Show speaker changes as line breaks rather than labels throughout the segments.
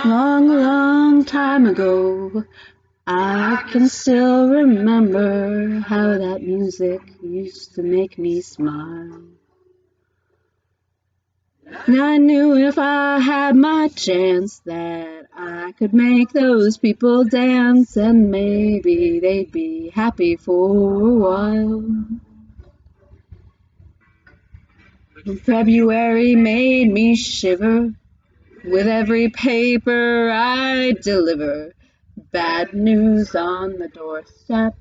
Long, long time ago, I can still remember how that music used to make me smile. And I knew if I had my chance that I could make those people dance and maybe they'd be happy for a while. February made me shiver with every paper I deliver. Bad news on the doorstep.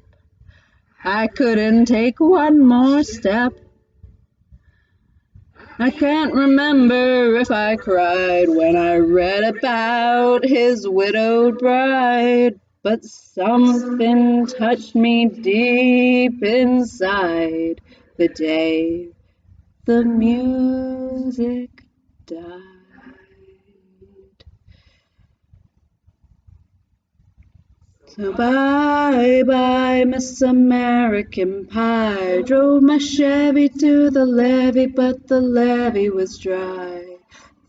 I couldn't take one more step. I can't remember if I cried when I read about his widowed bride, but something touched me deep inside the day the music died. So bye-bye, Miss American Pie. Drove my Chevy to the levee, but the levee was dry.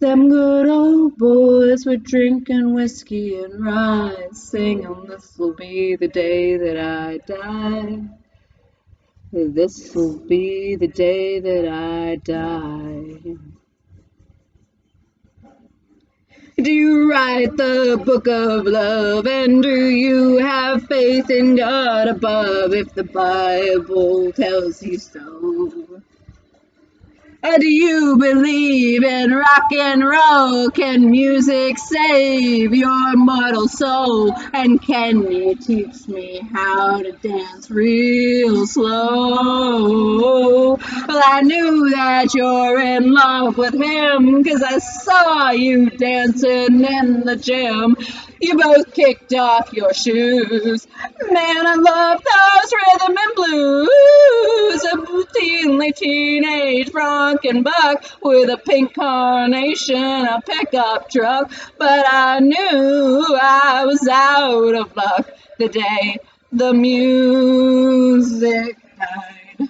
Them good old boys were drinking whiskey and rye, singing, this'll be the day that I die. This'll be the day that I die. Do you write the book of love, and do you have faith in God above if the Bible tells you so? Do you believe in rock and roll? Can music save your mortal soul? And can you teach me how to dance real slow? Well, I knew that you're in love with him, 'cause I saw you dancing in the gym. You both kicked off your shoes. Man, I love those rhythm and blues. A routinely teenage drunken buck with a pink carnation, a pickup truck. But I knew I was out of luck the day the music died.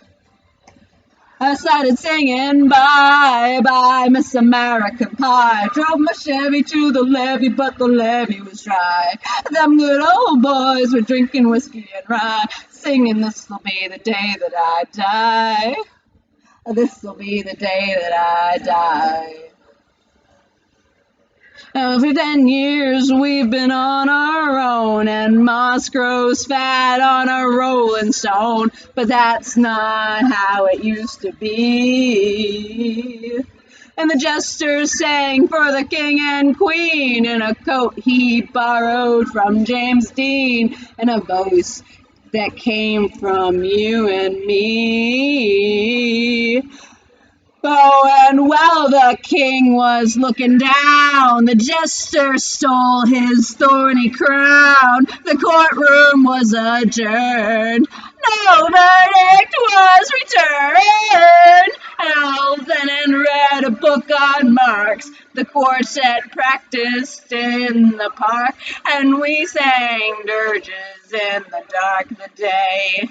I started singing bye bye Miss American Pie. Drove my Chevy to the levee, but the levee was dry. Them good old boys were drinking whiskey and rye, singing, this'll be the day that I die. This'll be the day that I die. For 10 years we've been on our own, and moss grows fat on a rolling stone, but that's not how it used to be. And the jester sang for the king and queen in a coat he borrowed from James Dean, and a voice that came from you and me. Oh, and while the king was looking down, the jester stole his thorny crown. The courtroom was adjourned. No verdict was returned. Alden read a book on Marx. The quartet practiced in the park, and we sang dirges in the dark the day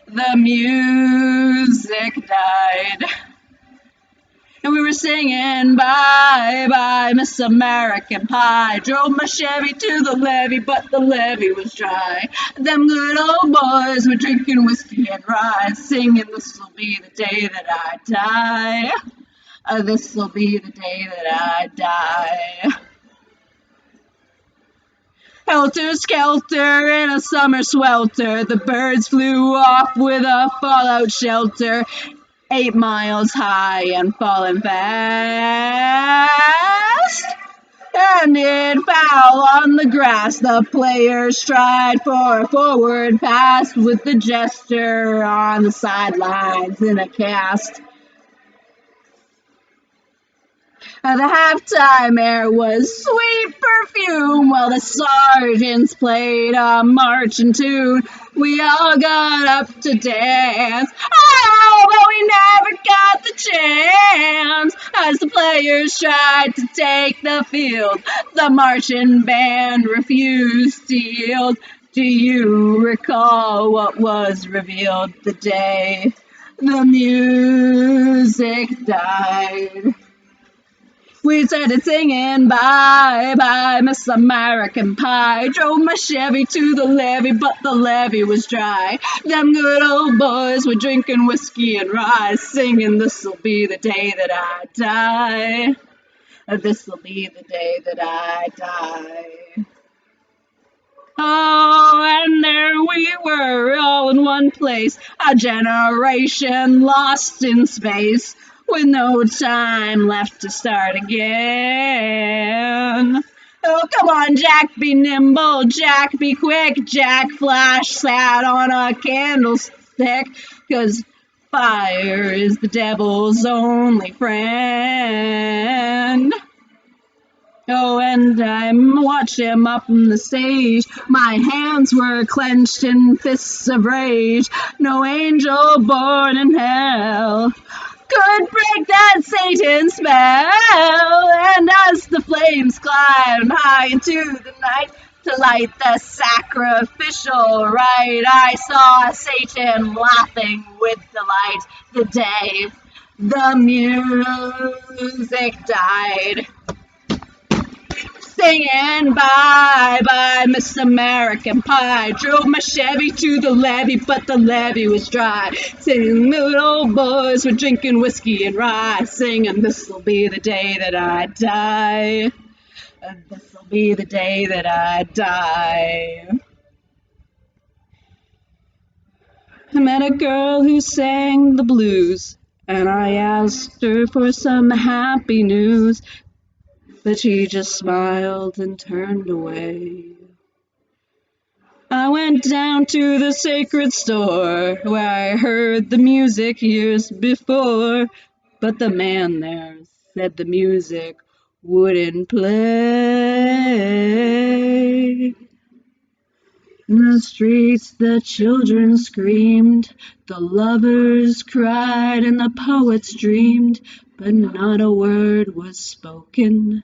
the music died. And we were singing bye bye Miss American Pie. Drove my Chevy to the levee, but the levee was dry. Them good old boys were drinking whiskey and rye, singing, this'll be the day that I die. This'll be the day that I die. Helter skelter in a summer swelter, the birds flew off with a fallout shelter. 8 miles high and falling fast. And it foul on the grass. The players tried for a forward pass with the jester on the sidelines in a cast. The halftime air was sweet perfume while the sergeants played a marching tune. We all got up to dance, oh, but we never got the chance. As the players tried to take the field, the marching band refused to yield. Do you recall what was revealed the day the music died? We started singing bye bye Miss American Pie. Drove my Chevy to the levee, but the levee was dry. Them good old boys were drinking whiskey and rye, singing this'll be the day that I die. This'll be the day that I die. Oh, and there we were, all in one place, a generation lost in space, with no time left to start again. Oh, come on, Jack, be nimble, Jack, be quick, Jack Flash sat on a candlestick, 'cause fire is the devil's only friend. Oh, and I watched him up on the stage. My hands were clenched in fists of rage. No angel born in hell could break that Satan spell. And as the flames climbed high into the night to light the sacrificial rite, I saw Satan laughing with delight the day the music died. Singing bye bye Miss American Pie. Drove my Chevy to the levee, but the levee was dry. Singing good old boys were drinking whiskey and rye, singing this'll be the day that I die. This'll be the day that I die. I met a girl who sang the blues, and I asked her for some happy news, but she just smiled and turned away. I went down to the sacred store where I heard the music years before, but the man there said the music wouldn't play. In the streets the children screamed, the lovers cried, and the poets dreamed, but not a word was spoken.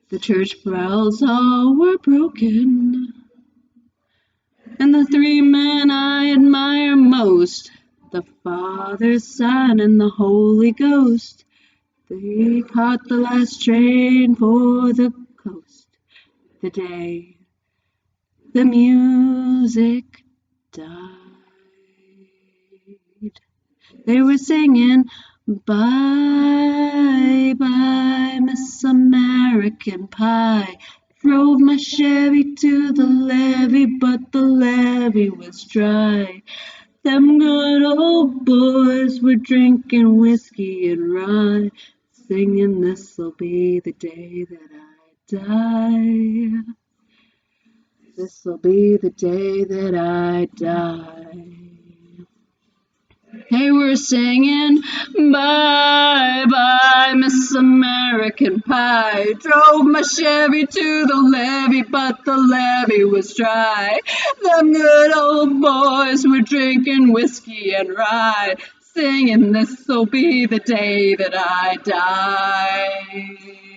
The church bells all were broken. And the three men I admire most, the Father, Son, and the Holy Ghost, they caught the last train for the coast the day the music died. They were singing, bye, bye, Miss American Pie. Drove my Chevy to the levee, but the levee was dry. Them good old boys were drinking whiskey and rye, singing this'll be the day that I die. This'll be the day that I die. They were singing, bye, bye, Miss American Pie. Drove my Chevy to the levee, but the levee was dry. Them good old boys were drinking whiskey and rye, singing this'll be the day that I die.